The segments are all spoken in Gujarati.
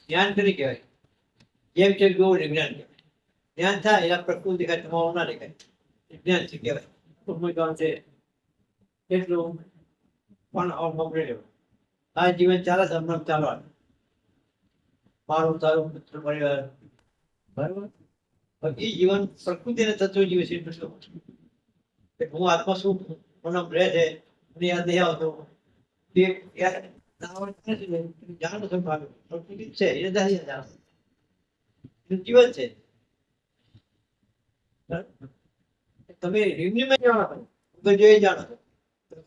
જ્ઞાન કરી કહેવાય. જેમ છે જોવું ને જ્ઞાન કહેવાય. જ્ઞાન થાય એટલે પ્રકૃતિ દેખાય, તમારું ના દેખાય. જ્ઞાન છે કહેવાય. ટૂંકમાં છે એટલું પણ આ જીવન ચાલે છે, હમણાં ચાલવાનું. મારું તારું મિત્ર પરિવાર, બરાબર. પણ એ જીવન પ્રકૃતિને તત્વ જીવે છે એટલું. હું આત્મા શું મને રહે છે મને યાદ નહીં આવતો. જાણો છો પ્રકૃતિ છે એ નથી જાણો. જીવન છે. તમે રિવ્યુમાં જાણો છો જો એ જાણો છો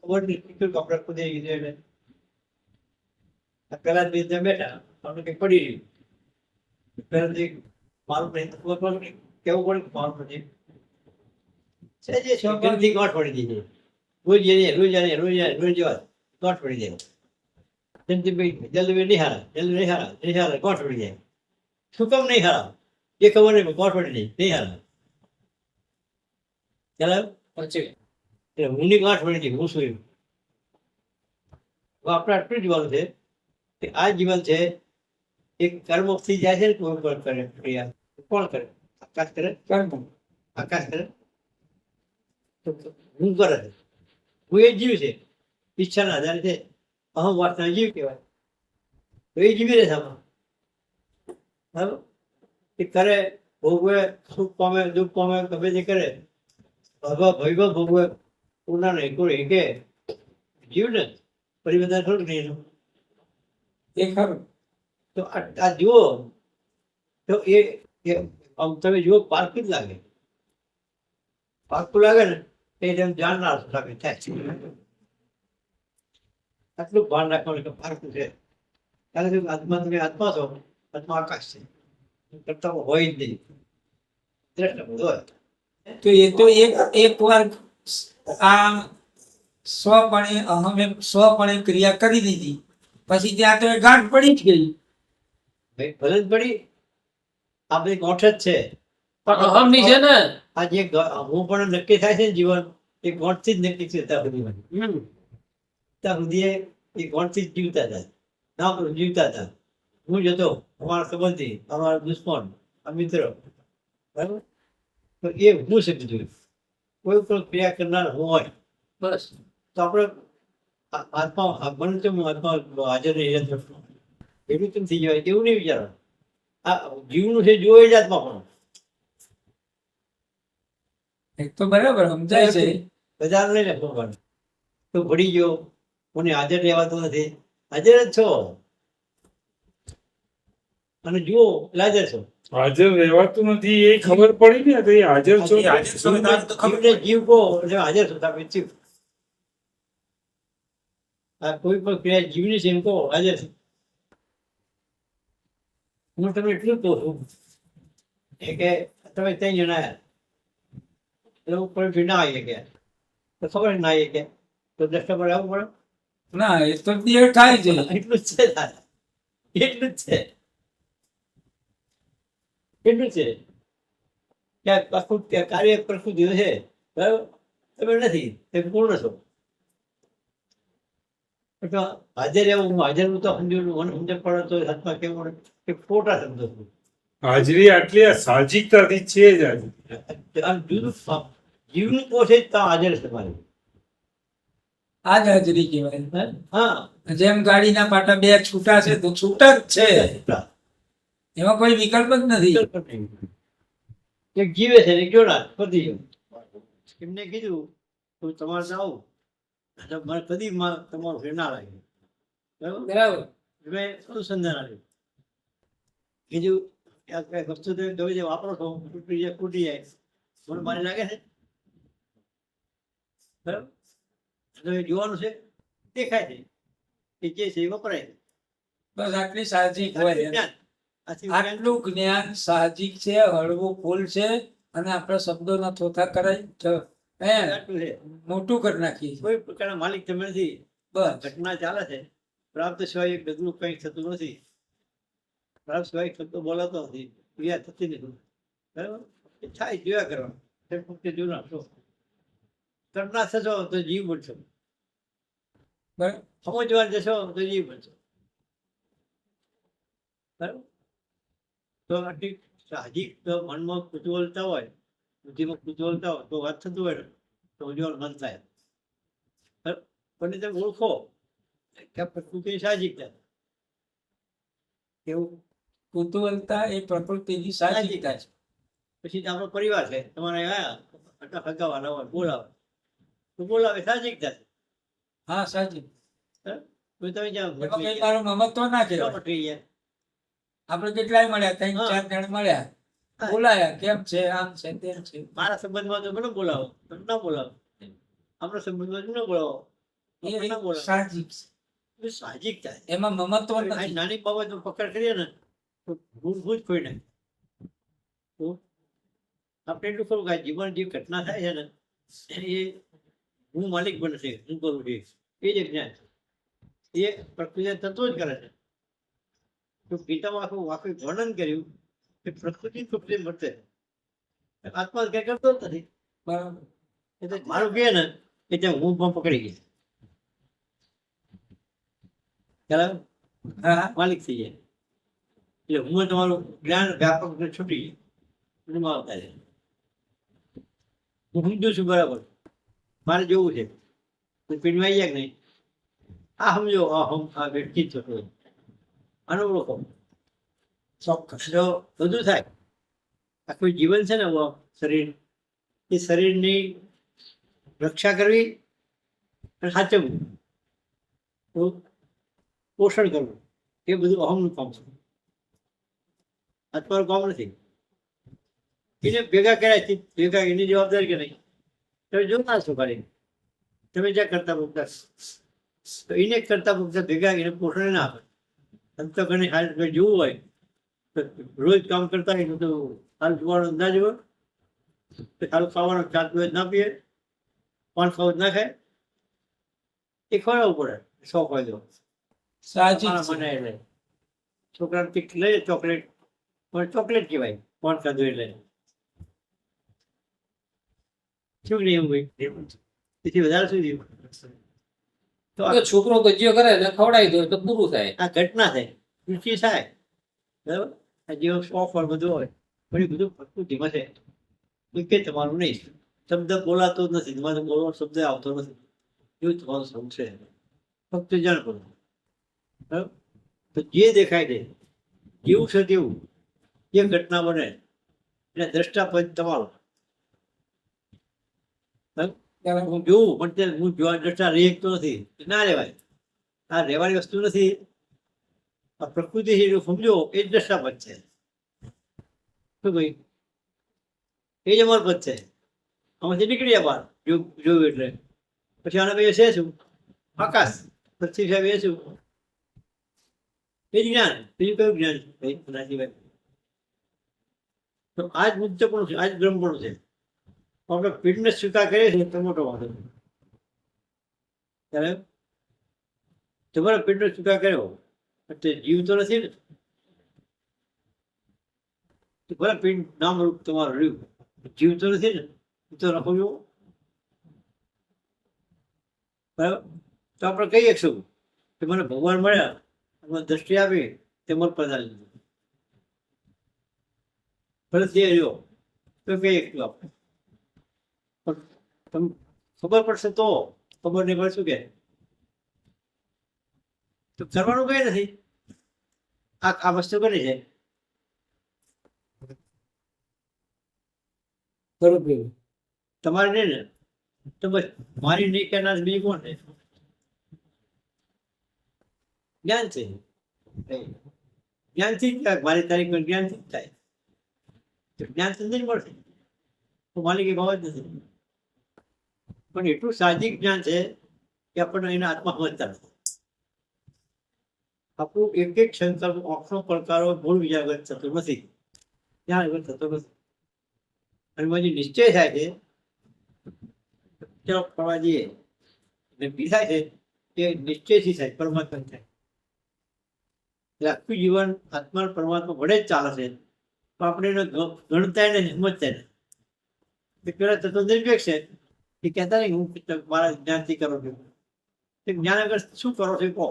ખબર નહીં કપડા ખુદે એટલે પેલા દિવસે બેઠા તમને કઈ પડી રહ્યું પેલાથી મારું નહીં કેવું પડે મારું નથી ગંદથી ગાંઠ પડી દીધી. રોજ રોજ ગાંઠ પડી જાય. જલ્દી નહીં હારા ગાંઠ પડી જાય. શું કામ નહીં હારા એ ખબર નહીં ગાંઠ પડી જાય નહીં હારા. ચાલો એટલે ઊંડી ગાંઠ પડી જાય. હું શું એવું આપણે આટલું જીવવાનું છે કે આ જીવન છે એક કર્મ થઈ જાય છે ને કોઈ પણ કરે ક્રિયા કોણ કરે? આકાશ કરે. આકાશ કરે. હું કરે છે. હું એ જીવ છે. ઈચ્છાના આધારે છે. અહમ વાસના જીવ કહેવાય. તો એ જીવી રહે છે આમાં. બરાબર એ કરે ભોગવે સુખ પામે દુઃખ પામે ગમે તે કરે ભૈભવ ભોગવે પૂર્ણા નહીં કોઈ કે જીવ ને પરિવર્તન થોડુંક નહીં એનું. એ ખરું. તો આ જુઓ તો એ તમે જુઓ પારકું જ લાગે. પારકું લાગે ને એ જાણનાર લાગે થાય. આટલું ભાન રાખવાનું કે પારકું છે. કારણ કે આત્મા તમે આત્મા છો. આત્મા આકાશ છે. કરતા હોય જ નહીં. તો એ તો એક વાર આ સ્વપણે અહમે સ્વપણે ક્રિયા કરી દીધી પછી ત્યાં તો એ ગાંઠ પડી જ ગઈ. ભલે જ પડી. આ બધી ગોઠ જ છે. પણ અહમ ની છે ને આ જે હું પણ નક્કી થાય છે ને જીવન એ ગોઠ થી જ નક્કી છે. ત્યાં સુધી એ ગોઠ થી જ જીવતા હતા. ના જીવતા હતા. હું જતો અમારા સંબંધી અમારા દુશ્મન આ મિત્ર બરાબર. તો એ હું છે બધું. કોઈ પણ ક્રિયા કરનાર હું હોય બસ તો આપણે આત્મા બને તો હું આત્મા હાજર રહી એટલું કેમ થઈ જાય એવું નહીં વિચારો. આ જીવનું છે જોવે જ આત્મા પણ. એક તો બરાબર સમજાય છે. બજાર લઈ લે ભગવાન તો ભળી ગયો મને હાજર રહેવાતું નથી. હાજર જ છો અને જુઓ હાજર છો. હાજર રહેવાતું નથી એ ખબર પડી ને તો એ હાજર છો. જીવ કહો એટલે હાજર છો તમે જીવ. આ કોઈ પણ ક્રિયા જીવની છે એમ કહો હાજર છે. હું તમને એટલું કહું છું કે તમે ત્યાં જણા એટલે ઉપર ના આવીએ કે તો ખબર ના આવીએ કે તો દ્રષ્ટા પર આવવું પડે. ના એ તો દેખાય છે. એટલું જ છે એટલું જ છે એટલું છે કે પ્રકૃતિ કાર્ય પ્રકૃતિ છે બરાબર. તમે નથી તમે પૂર્ણ છો. હાજર એવું હું હાજર હું તો સમજુ મને સમજણ પડે તો હાથમાં કેવું પડે કે ખોટા શબ્દો છું. હાજરી આટલી આ સાહજિકતાથી છે જ જુદું જીવનું પોષે જ તો હાજર છે તમારી. આ જ હાજરી કહેવાય. હા જેમ ગાડીના પાટા બે છૂટા છે તો છૂટા જ છે. એમાં કોઈ વિકલ્પ જ નથી. એક જીવે છે એક જોડાણ પતી ગયું. એમને કીધું તો તમારે આવું મને કદી તમારું ફેર ના લાગે બરાબર. મેં અનુસંધાન આવ્યું કીધું વસ્તુ તમે જે વાપરો છો તૂટી જાય મને મારી લાગે છે બરાબર. તમે જોવાનું છે દેખાય છે કે જે છે એ વપરાય છે. બસ આટલી સાહજિક હોય. આટલું જ્ઞાન સાહજિક છે. હળવું ફૂલ છે અને આપણે શબ્દોના થોથા કરાય મોટું કરી નાખીએ. કોઈ પ્રકારના માલિક તમે નથી. બસ ઘટના ચાલે છે. પ્રાપ્ત સિવાય એક ડગલું કંઈક થતું નથી. પ્રાપ્ત સિવાય શબ્દો બોલાતો નથી. ક્રિયા થતી નથી બરાબર. એ થાય જોયા કરવા જોયું નાખશો. કલ્પના થશો તો જીવ બનશો. બરાબર. સમજવા જશો તો જીવ બનશો. બરાબર? તો આટલી સાહજિક તો મનમાં કુતૂહલતા હોય, બુદ્ધિમાં કુતૂહલતા હોય, તો વાત થતું હોય ને તો ઉજ્જવળ મન થાય. બરાબર? પણ તમે ઓળખો કે આ પ્રકૃતિ સાહજિકતા એવું. કુતૂહલતા એ પ્રકૃતિની સાહજિકતા છે. પછી તો આપણો પરિવાર છે, તમારે આટલા ફગાવાના હોય, બોલાવે તો બોલાવે, સાહજિકતા છે. હા સાચી. બરાબર? તો તમે જ્યાં એમાં કઈ તારું મમત્વ ના કહેવાય. પટરી જાય. આપણે કેટલાય મળ્યા, 3-4 જણ મળ્યા, બોલાયા, કેમ છે, આમ છે, તેમ છે. મારા સંબંધમાં તો મને બોલાવો, તમે ના બોલાવો. આપણા સંબંધમાં ન બોલાવો, એ આપણે ના બોલાવો. સાહજિક છે. એ સાહજિકતા છે. એમાં મમત્વ આ નથી. નાની બાબત પકડ કરીએ ને તો ભૂલ કોઈ નહીં. તો આપણે એટલું ખરું કે આ જીવન જે ઘટના થાય છે ને એ હું માલિક બને છે, હું કરું છું, એ જ જ્ઞાન છે. એ પ્રક્રિયા તત્વો જ કરે છે. તો ગીતામાં આખું વર્ણન કર્યું કે પ્રકૃતિ મળશે, આત્મા કઈ કરતો જ નથી. બરાબર. એટલે મારું કહે ને કે ત્યાં હું પણ પકડી ગઈ, ખ્યાલ આવ્યો? હા માલિક થઈ જાય. એટલે હું તમારું જ્ઞાન વ્યાપક છૂટી જાય આવતા છે. હું સમજુ છું બરાબર, મારે જોવું છે પીણવાઈ જાય કે નહીં. આ સમજો આ વ્યક્તિ થતો આનો ઓળખો, ચોક્કસ. જો બધું થાય. આખું જીવન છે ને શરીર, એ શરીરની રક્ષા કરવી અને સાચવવું, પોષણ કરવું, એ બધું અહમનું કામ છે. આ તમારું કામ નથી. એને ભેગા કર્યા છે, ભેગા એની જવાબદારી કે નહીં. તમે જોતા છો ખાલી, તમે જ્યાં કરતા પૂરતા તો એને કરતા પૂરતા ભેગા એને પોષણ ના આપે. તો ઘણી હાલ જોવું હોય તો રોજ કામ કરતા હોય તો હાલ જોવાનો અંદાજ હોય, સારું ખાવાનું ચાર દિવસ ના પીએ, પાંચ ખાવ ના ખાય, એ ખવડાવવું પડે. શોખ હોય તો સાહજિક મને છે. એટલે છોકરાને ટીક લઈએ ચોકલેટ, પણ ચોકલેટ કહેવાય પાંચ ખાધું એટલે શું નહીં એવું ભાઈ. તેથી વધારે શું થયું? તો તો છોકરો ગજ્યો કરે ને ખવડાવી દો તો પૂરું થાય. આ ઘટના થાય, રુચિ થાય, બરાબર. આ જેવો શોખ હોય બધું હોય, પણ એ બધું પ્રકૃતિમાં છે. કે તમારું નહીં, શબ્દ બોલાતો જ નથી, તમારે બોલવાનો શબ્દ આવતો નથી, એવું તમારું શબ્દ છે. ફક્ત જાણ કરો, બરાબર. તો જે દેખાય છે જેવું છે તેવું, જે ઘટના બને એટલે દ્રષ્ટાપંચ તમારો. હું જોઉં પણ તે હું જોવા દ્રષ્ટા રહી શકતો નથી, ના રહેવાય. આ રહેવાની વસ્તુ નથી. આ પ્રકૃતિ છે જો સમજો એ જ દ્રષ્ટાપંચ છે. શું ભાઈ? એ જ અમર પદ છે. આમાંથી નીકળ્યા બહાર જોયું એટલે પછી આના ભાઈ છે શું? આકાશ. પૃથ્વી સાહેબ એ શું? એ જ જ્ઞાન. બીજું કયું જ્ઞાન છે ભાઈ એના સિવાય? તો આ જ મુક્ત પણ છે, આ જ બ્રહ્મ પણ છે. આપણે પીઠને સ્વીકાર કરીએ છીએ તો મોટો વાંધો નહીં. ત્યારે તમારા પીઠનો સ્વીકાર કર્યો એટલે જીવ તો નથી ને. ભલે પીઠ નામ રૂપ તમારું રહ્યું, જીવ તો નથી ને, તો રાખો જો. બરાબર. તો આપણે કહીએ શું કે મને ભગવાન મળ્યા, મને દ્રષ્ટિ આપી, તે મત પ્રદાન લીધું. ભલે તે રહ્યો તો કહીએ શું આપણે. પણ ખબર પડશે તો, ખબર નહીં પડે શું કે તો કરવાનું કઈ નથી. આ વસ્તુ કરી છે બરોબર. તમારે નહીં ને તો બસ મારી નહીં કરનાર બીજું કોણ છે? જ્ઞાન છે. જ્ઞાનથી જ થાય. મારી તારીખમાં જ્ઞાનથી જ થાય. તો જ્ઞાન સમજી મળશે તો માલિકી ભાવ જ નથી. પણ એટલું સાહજિક જ્ઞાન છે કે આપણને એના આત્મા સમજતા નથી. આપણું એક એક સંકલ્પ આંખનો પડકારો ભૂલ વિજાગત થતો નથી, ત્યાં આગળ થતો નથી. અને પછી નિશ્ચય થાય છે ચલો ફરવા જઈએ નક્કી થાય છે એ નિશ્ચયથી થાય, પરમાત્મા થાય. એટલે આખું જીવન આત્મા પરમાત્મા વડે જ ચાલે છે. પણ આપણે એને ગણતા ને સમજતા ને પેલા તત્વ નિરપેક્ષ છે એ કહેતા નહીં હું મારા જ્ઞાનથી કરું છું. જ્ઞાન આગળ શું કરો છો કહો?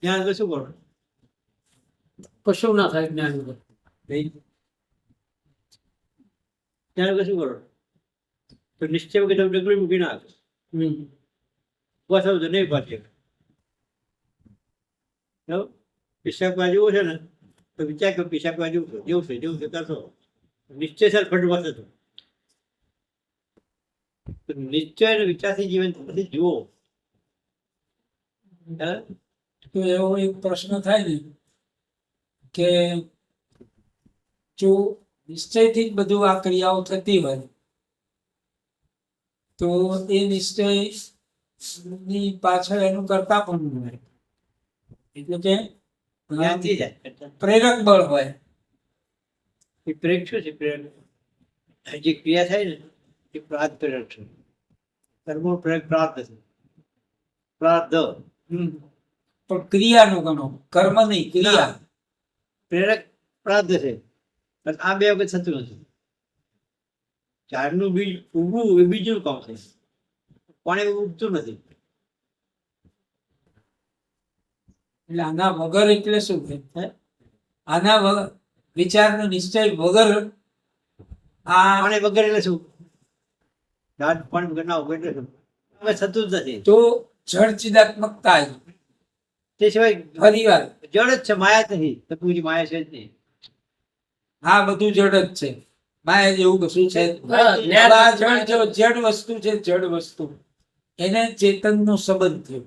જ્ઞાન આગળ શું કરો? કશું ના થાય જ્ઞાન વગર. ત્યાં વગર શું કરો? તો નિશ્ચય વગર તમે ડગલું મૂકી ના આપો. બસ આવું તો નહીં પાછે. પિશાક બાજુ છે ને તો વિચાર કરો પિશાક બાજુ જેવું છે કરશો નિશ્ચય સર ફટવા થતો. તો નિશ્ચય અને વિચારથી જીવન પછી જુઓ. તો એવો એક પ્રશ્ન થાય ને કે જો નિશ્ચયથી જ બધું આ ક્રિયાઓ થતી હોય તો એ નિશ્ચય ની પાછળ એનું કરતા પણ હોય, એટલે કે જ્ઞાનથી જાય. પ્રેરક બળ હોય. એ પ્રેરક શું છે? પ્રેરક જે ક્રિયા થાય ને એ પ્રાર્થ પ્રેરક છે. કર્મો પ્રેરક પ્રાર્થ છે. પ્રાર્થ પણ ક્રિયાનું ગણો, કર્મ નહીં, ક્રિયા. પ્રેરક પ્રાર્થ છે. પણ આ બે વખત થતું નથી. ઝાડનું બીજ ઉગવું એ બીજું કામ છે. પાણી ઉગતું નથી. એટલે આના વગર એટલે શું છે? આના વગર વિચારનો નિશ્ચય વગર આ પાણી વગર એટલે શું? ઝાડ પાણી વગર ના ઉગે એટલે શું? હવે થતું જ નથી. તો જળ ચિદાત્મકતા આવી. તે સિવાય ફરી વાર જડ જ છે, માયા જ નથી. તત્વની માયા છે જ નહીં. આ બધું જડ જ છે, માયા જેવું કશું છે જ નહીં. હા, જ્ઞાન આ જડ વસ્તુ છે, જડ વસ્તુ એને ચેતનનો સંબંધ થયો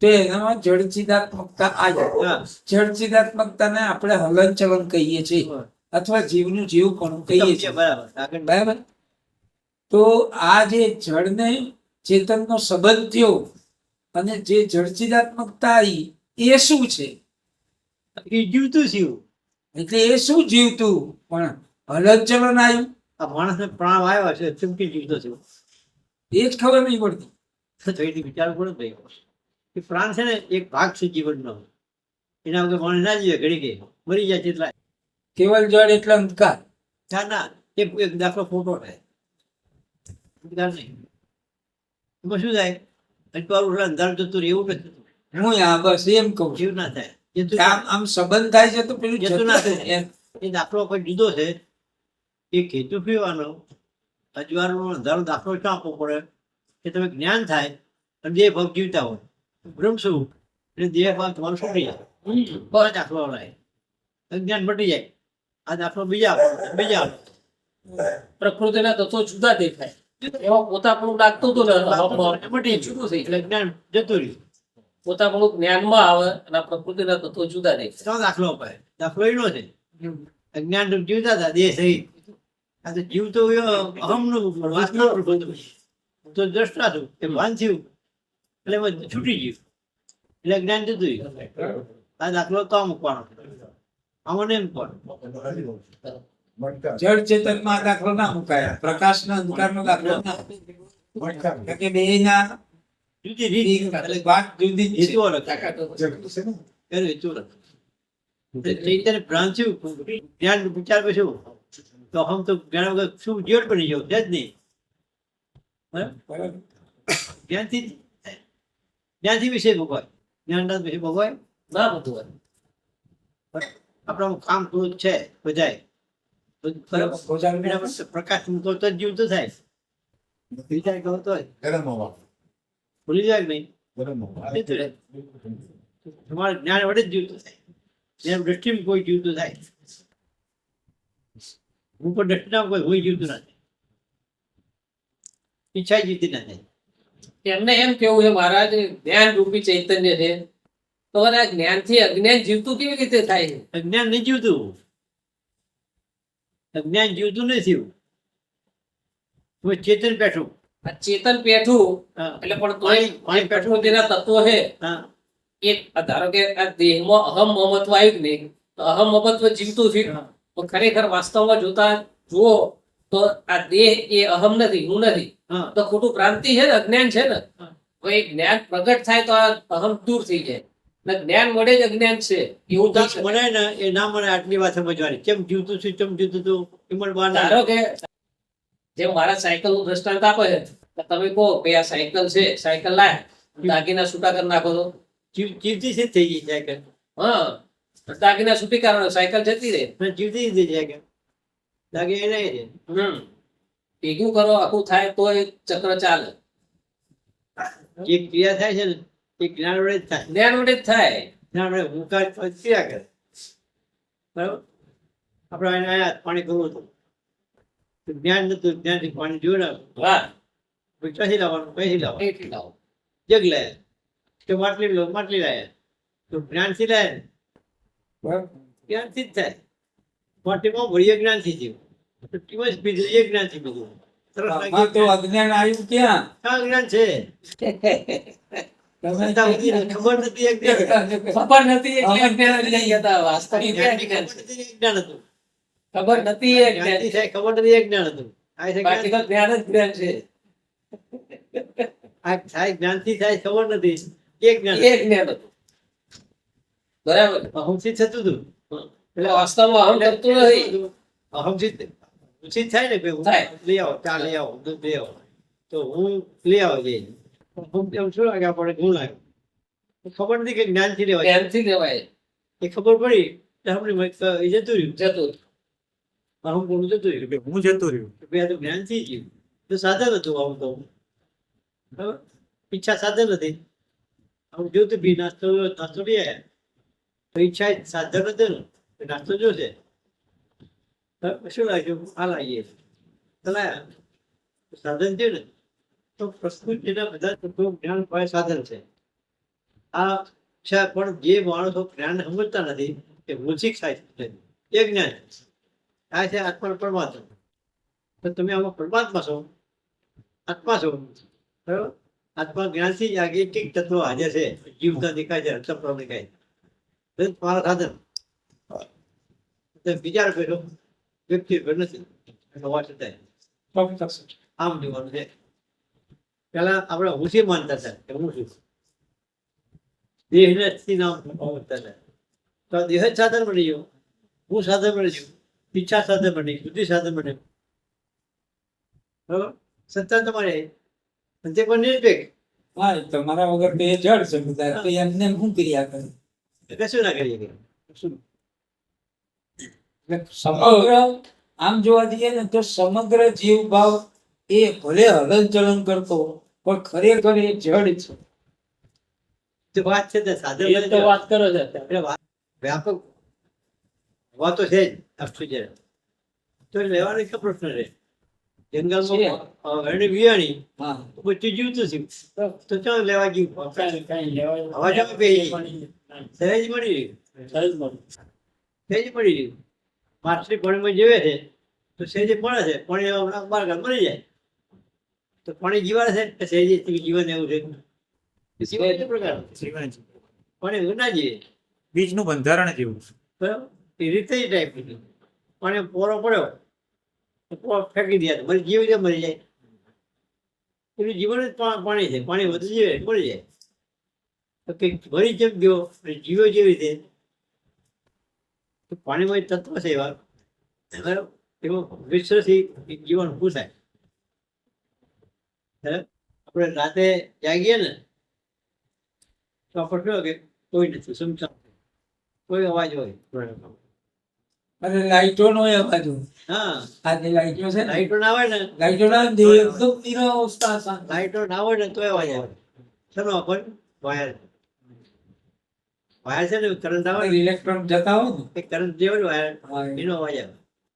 તો એનામાં જળ ચિદાત્મકતા આવી. હા. જળ ચિદાત્મકતાને આપણે હલનચલન કહીએ છીએ અથવા જીવનું જીવ પણ કહીએ છીએ. બરાબર. આગળ બરાબર. તો આ જે જળને ચેતનનો સંબંધ થયો અને જે જળચિદાત્મકતા આવી એ શું છે? એ જીવતું શિવ. એટલે એ શું જીવતું પણ હલનચલન આવ્યું આ માણસને પ્રાણ આવ્યો છે ચમકી જીવતો છે. એ જ ખબર નહીં પડતી. તો એથી વિચારવું પડે ને ભાઈ. એ પ્રાણ છે ને એક ભાગ છે જીવનનો. એના વગર માણસ ના જીવે. ઘડી કે મરી જાય તેટલા. કેવલ જળ એટલે અંધકાર. ના એક દાખલો ફોટો થાય. અંધકાર નહીં. એમાં શું થાય? અજવાળું અંધારું જતું રહે એવું નથી થતું. હું આ બસ એમ કહું છું. જીવ ના થાય. જતું આમ આમ સંબંધ થાય છે તો પેલું જતું જતું ના થાય. થાય. એ દાખલો કોઈ દીધો છે. એ ખેતુ પીવાનો અજવાળું અંધારો દાખલો ક્યાં આપવો પડે કે તમે જ્ઞાન થાય અને દેહ ભાવ જીવતા હોય. બ્રહ્મ શું એટલે દેહ ભાવ તમારું છૂટી જાય. બસ દાખલો લાય અજ્ઞાન મટી જાય. આ દાખલો બીજા આપો. પ્રકૃતિના તત્વો જુદા દેખાય, એમાં પોતાપણું લાગતું હતું ને મટી જુદું થઈ એટલે જાય. જ્ઞાન જતું રહ્યું. પોતાપણું જ્ઞાનમાં આવે અને આ પ્રકૃતિના તત્વો જુદા દેખાય. ત્રણ દાખલો અપાય. દાખલો એનો છે અજ્ઞાન રૂપ જીવતા હતા દેહ સહિત. આ તો જીવતો અહમનું વાસનાનું બધું તો દ્રષ્ટા છું એ ભાન થયું એટલે એમાં છૂટી ગયું એટલે જ્ઞાન જતું રહ્યું. આ દાખલો તો મૂકવાનો આમાં નહીં મૂકવાનો. જળ ચેતનમાં આ દાખલો ના મુકાય, પ્રકાશના અંધકારનો દાખલો ના મુકાય. કે બેયના જુદી રીત એટલે વાત જુદી જ છે. હેતુ અલગ એનો હેતુ અલગ. ચૈતન્ય ભ્રાંત્યું જ્ઞાન વિચાર પછી તો હમ તો જ્ઞાન વગર શું જીવન બની જાવ છે જ નહીં. બરાબર. જ્ઞાનથી વિષય ભોગવાય. જ્ઞાનના વિષય ભોગવાય. ના બધું હોય. આપણામાં કામ ક્રોધ છે બધાય બરાબર. પ્રકાશ મૂકો તો જ જીવતું થાય. વિચાર કરો તો ભૂલી જાય કે નહીં. જતું રહે. તમારે જ્ઞાન વડે જ જીવતું થાય. જ્ઞાન દ્રષ્ટિમાં કોઈ જીવતું થાય. હું પણ દ્રષ્ટિના કોઈ જીવતું નથી. ઈચ્છા જીવતી નથી. એમને એમ કેવું છે મહારાજ, જ્ઞાન રૂપી ચૈતન્ય છે તો આ જ્ઞાનથી અજ્ઞાન જીવતું કેવી રીતે થાય છે? અજ્ઞાન નહીં જીવતું. અજ્ઞાન જીવતું નથી થયું. કોઈ ચેતન બેઠું. આ ચેતન પેઠું હા. એટલે પણ તોય પાણી પેઠું. પ્રકૃતિના તત્વો છે હા. એક ધારો કે આ દેહમાં અહમ મમત્વ આવ્યું કે નહીં, તો અહમ મમત્વ જીવતું થયું. પણ ખરેખર વાસ્તવમાં જોતા જુઓ તો આ દેહ એ અહમ નથી, હું નથી. હા. તો ખોટું ભ્રાંતિ છે ને, અજ્ઞાન છે ને. હા. તો એ જ્ઞાન પ્રગટ થાય તો આ અહમ દૂર થઈ જાય ને જ્ઞાન મળે જ અજ્ઞાન છે એવું થઈ શકે. મને ને એ ના મને આટલી વાત સમજવાની. કેમ જીવતું છું કેમ જીવતું હતું એ મને બહાર ના ધારો કે જેમ મારા સાયકલ નું દ્રષ્ટાંત આપે છે તો તમે કહો કે આ સાયકલ છે, સાયકલ લાય દાગીના છૂટા કરી નાખો તો જીવતી છે થઈ ગઈ સાયકલ. હા દાગીના છૂટી કારણે સાયકલ જતી રહે. અને જીવતી જ જાય કે લાગે એ નહીં રે. ભેગું કરો આખું થાય તો એ ચક્ર ચાલે. જે ક્રિયા થાય છે ને એ જ્ઞાન વડે જ થાય. જ્ઞાન વડે જ થાય. જ્ઞાન વડે હુંકાર ક્રિયા કરે. બરાબર? આપણે એને આયા પાણી કરવું હતું તો જ્ઞાન નતું, જ્ઞાનથી પાણી જોડાવું. વાહ, પછી ક્યાંથી લાવવાનું, કઈથી લાવવાનું? એટલી લાવો. જગ લાયા કે માટલી લો, માટલી લાયા તો જ્ઞાનથી લાયા ને, બરાબર. જ્ઞાનથી જ થાય. માટલીમાં ભરીએ જ્ઞાનથી થયું, તો ટીમસ પીધું એ જ્ઞાનથી પીધું. તરસ આમાં તો લાગી અજ્ઞાન આવ્યું ક્યાં? આ જ્ઞાન છે. તમે છતાં સુધી ખબર નથી એક જ્ઞાન. ખબર નથી એટલે અજ્ઞાન જ નહીં હતા. વાસ્તવિક જ્ઞાનથી જ્ઞાન ખબર છે. નથી એક જ્ઞાન હતું. ખબર નથી એ જ્ઞાન જ્ઞાનથી થાય ખબર નથી એક જ્ઞાન હતું. આ છે બાકી તો જ્ઞાન. જ્ઞાન જ જ્ઞાન છે. આ થાય જ્ઞાનથી થાય ખબર નથી એક જ્ઞાન એ જ્ઞાન હતું. બરાબર. અહમથી થતું હતું. એટલે વાસ્તવમાં અહમ કરતું નથી. અહમથી ઉચિત થાય ને કે હું થાય. લઈ આવો, ચા લઈ આવો, દૂધ લઈ આવો, તો હું લઈ આવો જઈએ. હું એમ શું લાગે આપણે હું લાગ્યો ખબર નથી કે જ્ઞાનથી લેવાય. જ્ઞાનથી લેવાય. એ ખબર પડી તો આપણે એ જતું રહ્યું. જતું. અહમ બોલું જતું રહ્યું. હું જતો રહ્યો. બે આ તો જ્ઞાનથી જ ગયું. તો સાધન હતું આમ તો. બરાબર? ઈચ્છા સાધન નથી. આમ જોતું બી નાસ્તો લઈ આવ્યા તો ઈચ્છા એ સાધન હતું ને તો નાસ્તો જોશે. શું લાગ્યું? આ લાગીએ ચલાયા સાધન છે ને તો પ્રકૃતિના બધા તત્વો જ્ઞાન પાસે સાધન છે. આ છે પણ જે માણસો જ્ઞાન સમજતા નથી એ મૂળિક થાય છે એ જ્ઞાન. આ છે આત્મા પરમાત્મા. તો તમે આમાં પરમાત્મા છો, આત્મા છો. બરાબર? આત્મા જ્ઞાનથી જ આગે એક તત્વો હાજર છે. જીવતા દેખાય છે, અર્થપ્રમ દેખાય છે. તમારા સાધન વિચાર કર્યો વ્યક્તિ નથી હોવા છતાંય આમ જોવાનું છે. પેલા આપણે હુંસી માનતા હતા કે હું છું દેહ નામ સમજતા હતા. તો આ દેહ જ સાધન બની ગયો, હું સાધન બની ગયું, ઈચ્છા સાધન બની, બુદ્ધિ સાધન બને. બરાબર? સત્તા તમારે અને તે પણ નિરપેક્ષ. હા, તમારા વગર તો એ જડ છે બધા. તો એમને શું ક્રિયા કરે? કશું ના કરીએ કે શું એટલે સમગ્ર આમ જોવા જઈએ ને તો સમગ્ર જીવ ભાવ એ ભલે હલનચલન કરતો પણ ખરેખર એ જડ છે. તે વાત છે તે સાધન એ તો વાત કરો છો અત્યારે. એટલે વ્યાપક વાતો છે જ અક્ષુજર. તો લેવાનો કે પ્રશ્ન રહે જંગલમાં વેણી વિયાણી હા, તો બધું જીવતું થયું તો ચાલ લેવા ગયું કાંઈ અવાજ આવે બે સહેજ મળી રહ્યું, સહેજ મળી રહ્યું. માછલી પાણીમાં જીવે છે તો સહેજ મળે છે, પાણી બહાર મરી જાય તો પાણી જીવાડે છે કે સહેજ જીવન એવું છે. જીવન એ પ્રકાર પાણી ના જીવે. બીજનું બંધારણ જેવું છે. બરાબર? એ રીતે જ ટાઈપ પાણી પોરો પડ્યો તો પોરો ફેંકી દે મરી જીવી જાય, મરી જાય. એનું જીવન જ પાણી છે. પાણી વધુ જીવે મરી જાય. તો કંઈક મરી જેમ ગયો જીવો જેવી રીતે તો પાણીમાં તત્વ છે એવા બરાબર? એવો વિશ્વથી જીવન પૂછાય. આપણે રાતે જાગીએ ને તો આપણે શું કે કોઈ નથી, સુમસામ, કોઈ અવાજ હોય. અને લાઈટો નો અવાજ હોય. હા, આ જે લાઈટો છે ને, લાઈટો ના હોય ને, લાઈટો ના દે એકદમ નિરવસ્થા શાંત. લાઈટો ના હોય ને તો અવાજ આવે. શેનો અવાજ? વાયર. વાયર છે ને કરંટ આવે ને, ઇલેક્ટ્રોન જતા હોય ને, એ કરંટ જે હોય ને વાયર હા, એનો અવાજ આવે.